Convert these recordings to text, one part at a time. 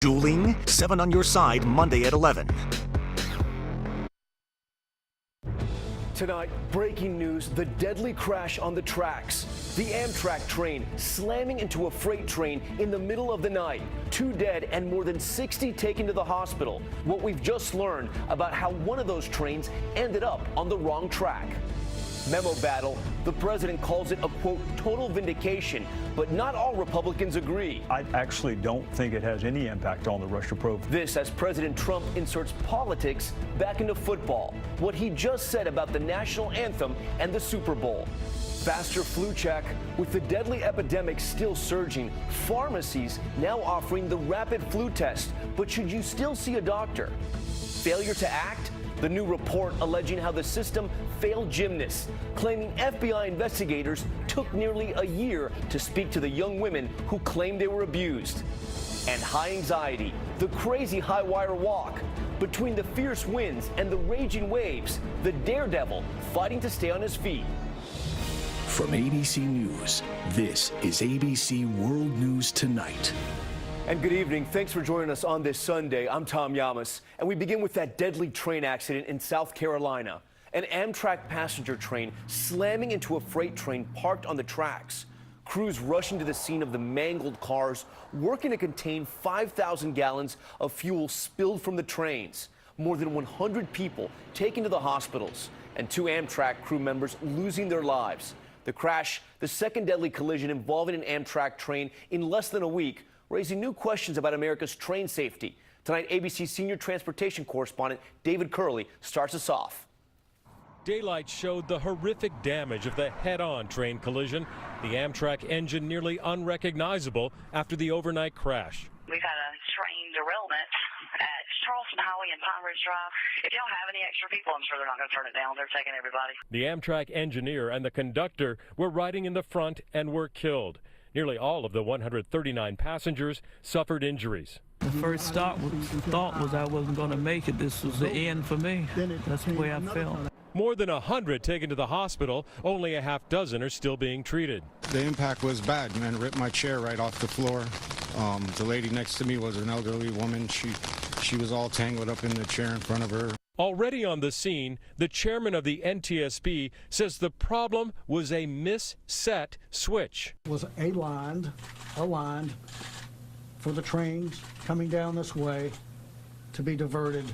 Dueling, 7 on your side, Monday at 11. Tonight, breaking news, the deadly crash on the tracks. The Amtrak train slamming into a freight train in the middle of the night. 2 dead and more than 60 taken to the hospital. What we've just learned about how one of those trains ended up on the wrong track. Memo battle, the president calls it a, quote, total vindication, but not all Republicans agree. I actually don't think it has any impact on the Russia probe. This as President Trump inserts politics back into football. What he just said about the national anthem and the Super Bowl. Faster flu check. With the deadly epidemic still surging, pharmacies now offering the rapid flu test. But should you still see a doctor? Failure to act? The new report alleging how the system failed gymnasts, claiming FBI investigators took nearly a year to speak to the young women who claimed they were abused. And high anxiety, the crazy high wire walk. Between the fierce winds and the raging waves, the daredevil fighting to stay on his feet. From ABC News, this is ABC World News Tonight. And good evening. Thanks for joining us on this Sunday. I'm Tom Yamas, and we begin with that deadly train accident in South Carolina. An Amtrak passenger train slamming into a freight train parked on the tracks. Crews rushing to the scene of the mangled cars, working to contain 5,000 gallons of fuel spilled from the trains. More than 100 people taken to the hospitals, and 2 Amtrak crew members losing their lives. The crash, the second deadly collision involving an Amtrak train in less than a week, raising new questions about America's train safety. Tonight, ABC senior transportation correspondent David Curley starts us off. Daylight showed the horrific damage of the head-on train collision. The Amtrak engine nearly unrecognizable after the overnight crash. We've had a train derailment at Charleston Highway and Pine Ridge Drive. If y'all have any extra people, I'm sure they're not going to turn it down. They're taking everybody. The Amtrak engineer and the conductor were riding in the front and were killed. Nearly all of the 139 passengers suffered injuries. The first thought was I wasn't going to make it. This was the end for me. That's the way I felt. More than 100 taken to the hospital. Only a half dozen are still being treated. The impact was bad, man. It ripped my chair right off the floor. The lady next to me was an elderly woman. She was all tangled up in the chair in front of her. Already on the scene, the chairman of the NTSB says the problem was a misset switch. It was aligned for the trains coming down this way to be diverted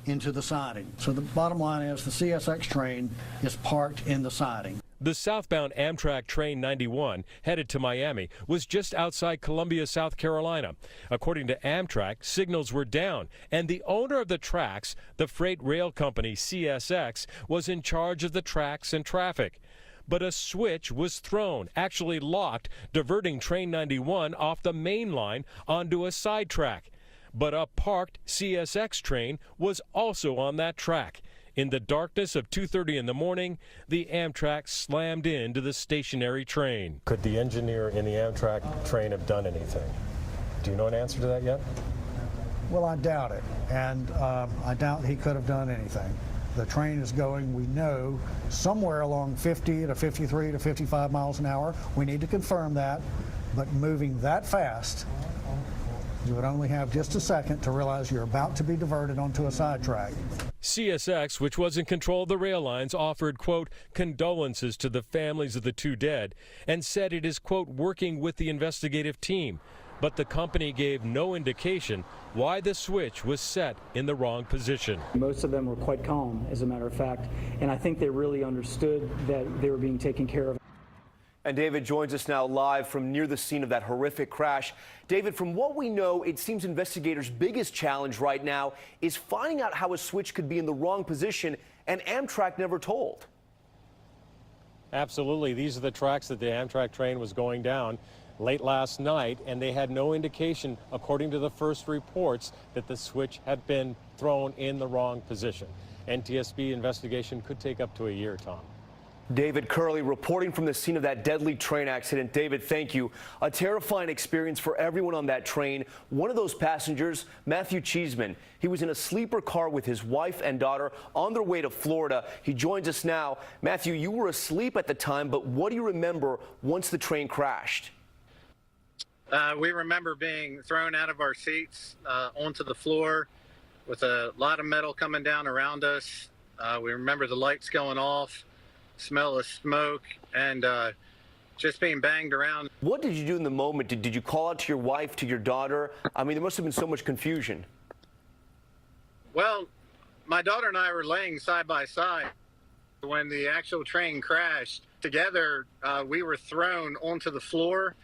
into the siding. So the bottom line is the CSX train is parked in the siding. The southbound Amtrak train 91 headed to Miami was just outside Columbia, South Carolina. According to Amtrak, signals were down, and the owner of the tracks, the freight rail company CSX, was in charge of the tracks and traffic. But a switch was thrown, actually locked, diverting train 91 off the main line onto a side track. But a parked CSX train was also on that track. In the darkness of 2:30 in the morning, the Amtrak slammed into the stationary train. Could the engineer in the Amtrak train have done anything? Do you know an answer to that yet? Well, I doubt it, and I doubt he could have done anything. The train is going, we know, somewhere along 50 to 53 to 55 miles an hour. We need to confirm that, but moving that fast, you would only have just a second to realize you're about to be diverted onto a sidetrack. CSX, which was in control of the rail lines, offered, quote, condolences to the families of the 2 dead and said it is, quote, working with the investigative team. But the company gave no indication why the switch was set in the wrong position. Most of them were quite calm, as a matter of fact, and I think they really understood that they were being taken care of. And David joins us now live from near the scene of that horrific crash. David, from what we know, it seems investigators' biggest challenge right now is finding out how a switch could be in the wrong position, and Amtrak never told. Absolutely. These are the tracks that the Amtrak train was going down late last night, and they had no indication, according to the first reports, that the switch had been thrown in the wrong position. NTSB investigation could take up to a year, Tom. David Curley reporting from the scene of that deadly train accident. David, thank you. A terrifying experience for everyone on that train. One of those passengers, Matthew Cheeseman, he was in a sleeper car with his wife and daughter on their way to Florida. He joins us now. Matthew, you were asleep at the time, but what do you remember once the train crashed? We remember being thrown out of our seats onto the floor with a lot of metal coming down around us. We remember the lights going off, smell of smoke, and just being banged around. What did you do in the moment? Did you call out to your wife, to your daughter? I mean, there must have been so much confusion. Well, my daughter and I were laying side by side when the actual train crashed. Together, we were thrown onto the floor.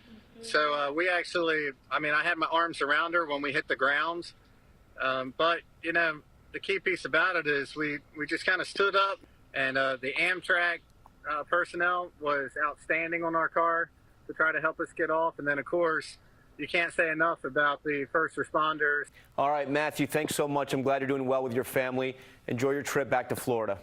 So we actually, I mean, I had my arms around her when we hit the ground. But, you know, the key piece about it is we just kind of stood up, and the Amtrak personnel was outstanding on our car to try to help us get off. And then, of course, you can't say enough about the first responders. All right, Matthew, thanks so much. I'm glad you're doing well with your family. Enjoy your trip back to Florida.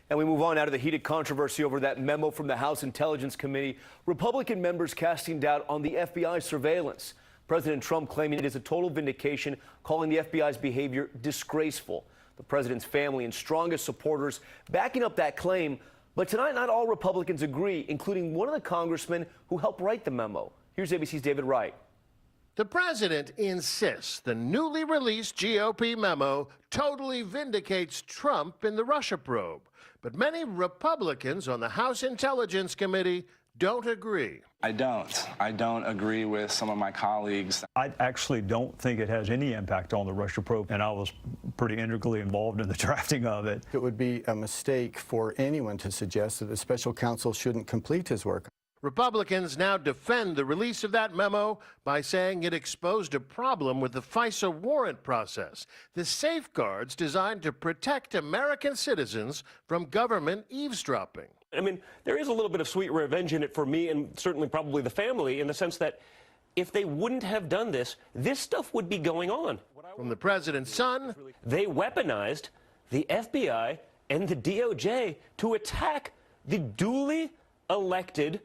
And we move on out of the heated controversy over that memo from the House Intelligence Committee. Republican members casting doubt on the FBI surveillance. President Trump claiming it is a total vindication, calling the FBI's behavior disgraceful. The president's family and strongest supporters backing up that claim. But tonight, not all Republicans agree, including one of the congressmen who helped write the memo. Here's ABC's David Wright. The president insists the newly released GOP memo totally vindicates Trump in the Russia probe. But many Republicans on the House Intelligence Committee don't agree. I don't agree with some of my colleagues. I actually don't think it has any impact on the Russia probe, and I was pretty integrally involved in the drafting of it. It would be a mistake for anyone to suggest that the special counsel shouldn't complete his work. Republicans now defend the release of that memo by saying it exposed a problem with the FISA warrant process, the safeguards designed to protect American citizens from government eavesdropping. I mean, there is a little bit of sweet revenge in it for me and certainly probably the family, in the sense that if they wouldn't have done this, this stuff would be going on. From the president's son, they weaponized the FBI and the DOJ to attack the duly elected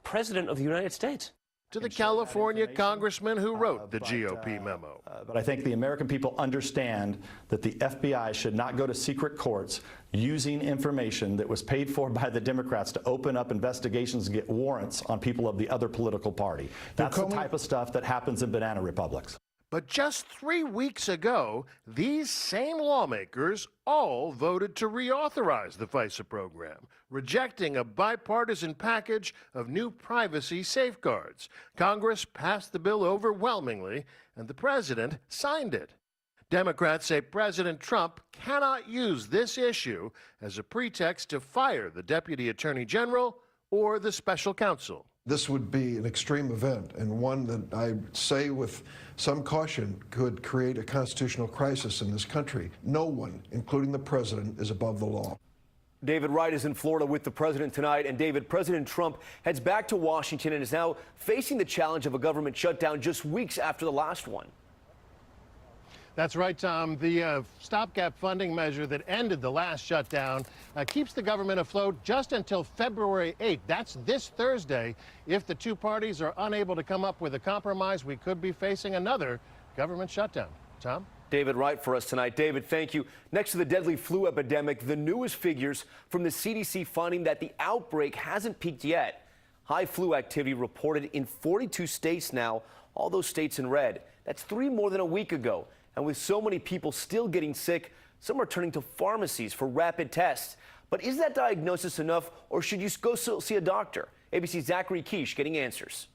President of the United States. To the California congressman who wrote the GOP memo. But I think the American people understand that the FBI should not go to secret courts using information that was paid for by the Democrats to open up investigations and get warrants on people of the other political party. That's the type of stuff that happens in banana republics. But just 3 weeks ago, these same lawmakers all voted to reauthorize the FISA program, rejecting a bipartisan package of new privacy safeguards. Congress passed the bill overwhelmingly, and the president signed it. Democrats say President Trump cannot use this issue as a pretext to fire the Deputy Attorney General or the special counsel. This would be an extreme event, and one that I say with some caution could create a constitutional crisis in this country. No one, including the president, is above the law. David Wright is in Florida with the president tonight. And David, President Trump heads back to Washington and is now facing the challenge of a government shutdown just weeks after the last one. That's right, Tom. The stopgap funding measure that ended the last shutdown keeps the government afloat just until February 8th. That's this Thursday. If the two parties are unable to come up with a compromise, we could be facing another government shutdown. Tom? David Wright for us tonight. David, thank you. Next to the deadly flu epidemic, the newest figures from the CDC finding that the outbreak hasn't peaked yet. High flu activity reported in 42 states now, all those states in red. That's 3 more than a week ago. And with so many people still getting sick, some are turning to pharmacies for rapid tests. But is that diagnosis enough, or should you go see a doctor? ABC's Zachary Quiche getting answers.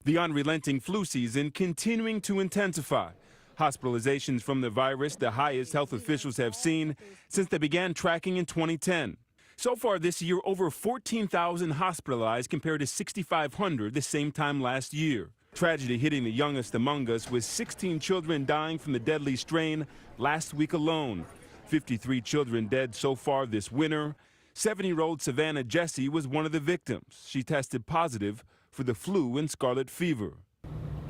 The unrelenting flu season continuing to intensify. Hospitalizations from the virus, the highest health officials have seen since they began tracking in 2010. So far this year, over 14,000 hospitalized compared to 6,500 the same time last year. Tragedy hitting the youngest among us, with 16 children dying from the deadly strain last week alone. 53 children dead so far this winter. 70-year-old Savannah Jessie was one of the victims. She tested positive for the flu and scarlet fever.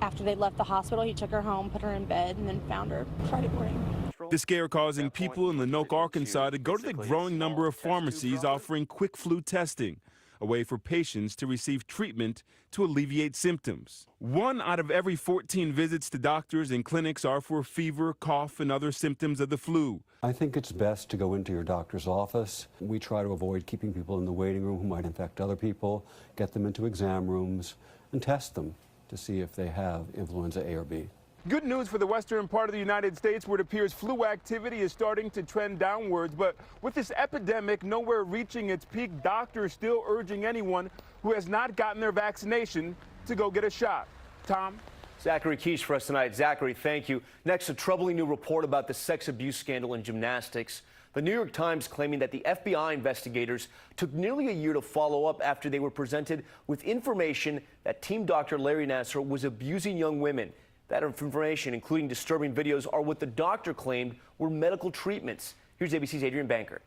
After they left the hospital, he took her home, put her in bed, and then found her Friday morning. The scare causing people in Lenoke, Arkansas to go to the growing number of pharmacies offering quick flu testing, a way for patients to receive treatment to alleviate symptoms. 1 out of every 14 visits to doctors and clinics are for fever, cough, and other symptoms of the flu. I think it's best to go into your doctor's office. We try to avoid keeping people in the waiting room who might infect other people, get them into exam rooms, and test them. to see if they have influenza A or B. Good news for the western part of the United States, where it appears flu activity is starting to trend downwards. But with this epidemic nowhere reaching its peak, doctors still urging anyone who has not gotten their vaccination to go get a shot. Tom? Zachary Keish for us tonight. Zachary, thank you. Next, a troubling new report about the sex abuse scandal in gymnastics. The New York Times claiming that the FBI investigators took nearly a year to follow up after they were presented with information that team doctor Larry Nassar was abusing young women. That information, including disturbing videos, are what the doctor claimed were medical treatments. Here's ABC's Adrian Banker.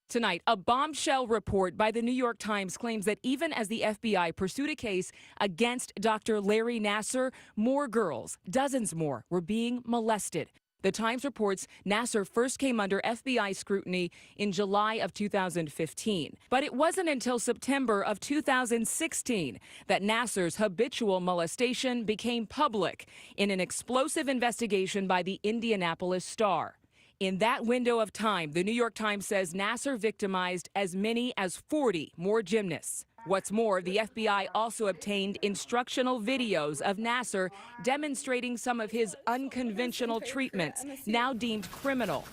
Tonight, a bombshell report by the New York Times claims that even as the FBI pursued a case against Dr. Larry Nassar, more girls, dozens more, were being molested. The Times reports Nassar first came under FBI scrutiny in July of 2015. But it wasn't until September of 2016 that Nassar's habitual molestation became public in an explosive investigation by the Indianapolis Star. In that window of time, the New York Times says Nassar victimized as many as 40 more gymnasts. What's more, the FBI also obtained instructional videos of Nassar demonstrating some of his unconventional treatments, now deemed criminal.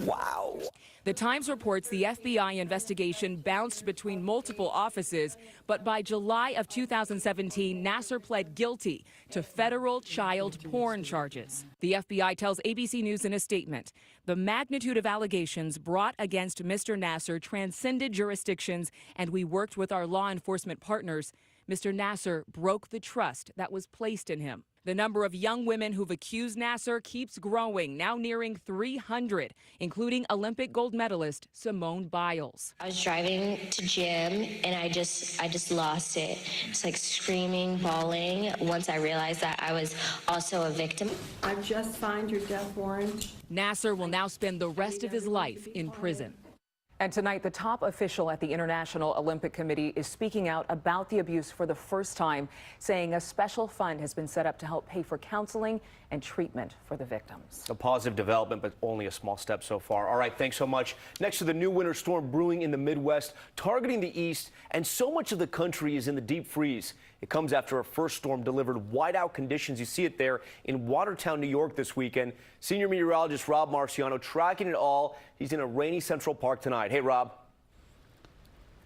Wow. The Times reports the FBI investigation bounced between multiple offices, but by July of 2017, Nassar pled guilty to federal child porn charges. The FBI tells ABC News in a statement, the magnitude of allegations brought against Mr. Nassar transcended jurisdictions, and we worked with our law enforcement partners. Mr. Nassar broke the trust that was placed in him. The number of young women who've accused Nassar keeps growing, now nearing 300, including Olympic gold medalist Simone Biles. I was driving to gym and I just lost it. It's like screaming, bawling once I realized that I was also a victim. I just signed your death warrant. Nassar will now spend the rest of his life in prison. And tonight, the top official at the International Olympic Committee is speaking out about the abuse for the first time, saying a special fund has been set up to help pay for counseling and treatment for the victims. A positive development, but only a small step so far. All right, thanks so much. Next to the new winter storm brewing in the Midwest, targeting the east, and so much of the country is in the deep freeze. It comes after a first storm delivered whiteout conditions. You see it there in Watertown, New York this weekend. Senior meteorologist Rob Marciano tracking it all. He's in a rainy Central Park tonight. Hey, Rob.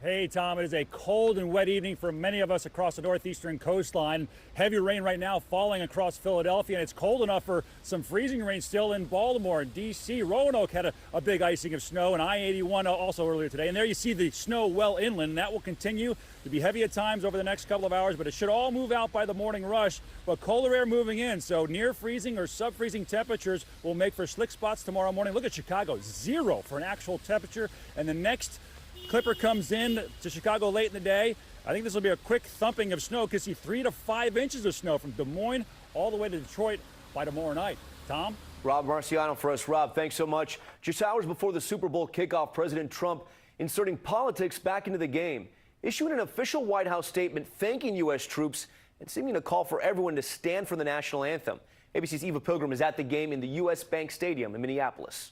Hey, Tom, it is a cold and wet evening for many of us across the northeastern coastline. Heavy rain right now falling across Philadelphia, and it's cold enough for some freezing rain still in Baltimore and D.C. Roanoke had a big icing of snow, and I-81 also earlier today. And there you see the snow well inland, and that will continue to be heavy at times over the next couple of hours, but it should all move out by the morning rush. But colder air moving in, so near freezing or sub-freezing temperatures will make for slick spots tomorrow morning. Look at Chicago, 0 for an actual temperature, and the next Clipper comes in to Chicago late in the day. I think this will be a quick thumping of snow. Could see 3 to 5 inches of snow from Des Moines all the way to Detroit by tomorrow night. Tom? Rob Marciano for us. Rob, thanks so much. Just hours before the Super Bowl kickoff, President Trump inserting politics back into the game, issuing an official White House statement thanking U.S. troops and seeming to call for everyone to stand for the national anthem. ABC's Eva Pilgrim is at the game in the U.S. Bank Stadium in Minneapolis.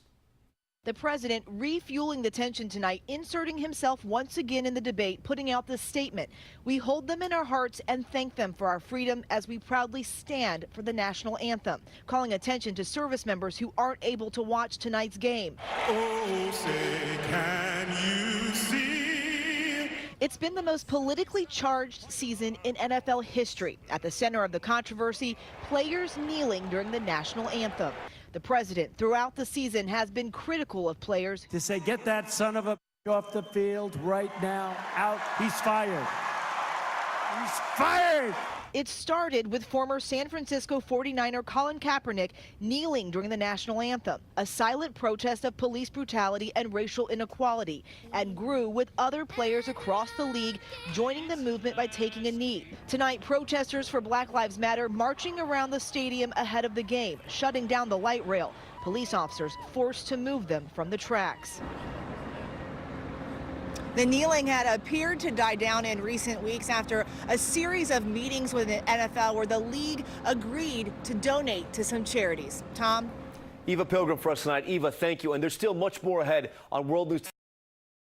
The president refueling the tension tonight, inserting himself once again in the debate, putting out this statement. We hold them in our hearts and thank them for our freedom as we proudly stand for the national anthem, calling attention to service members who aren't able to watch tonight's game. Oh, say, can you see? It's been the most politically charged season in NFL history. At the center of the controversy, players kneeling during the national anthem. The president throughout the season has been critical of players to say, get that son of a off the field right now, out, he's fired. He's fired! It started with former San Francisco 49er Colin Kaepernick kneeling during the national anthem, a silent protest of police brutality and racial inequality, and grew with other players across the league joining the movement by taking a knee. Tonight, protesters for Black Lives Matter marching around the stadium ahead of the game, shutting down the light rail. Police officers forced to move them from the tracks. The kneeling had appeared to die down in recent weeks after a series of meetings with the NFL where the league agreed to donate to some charities. Tom? Eva Pilgrim for us tonight. Eva, thank you. And there's still much more ahead on World News.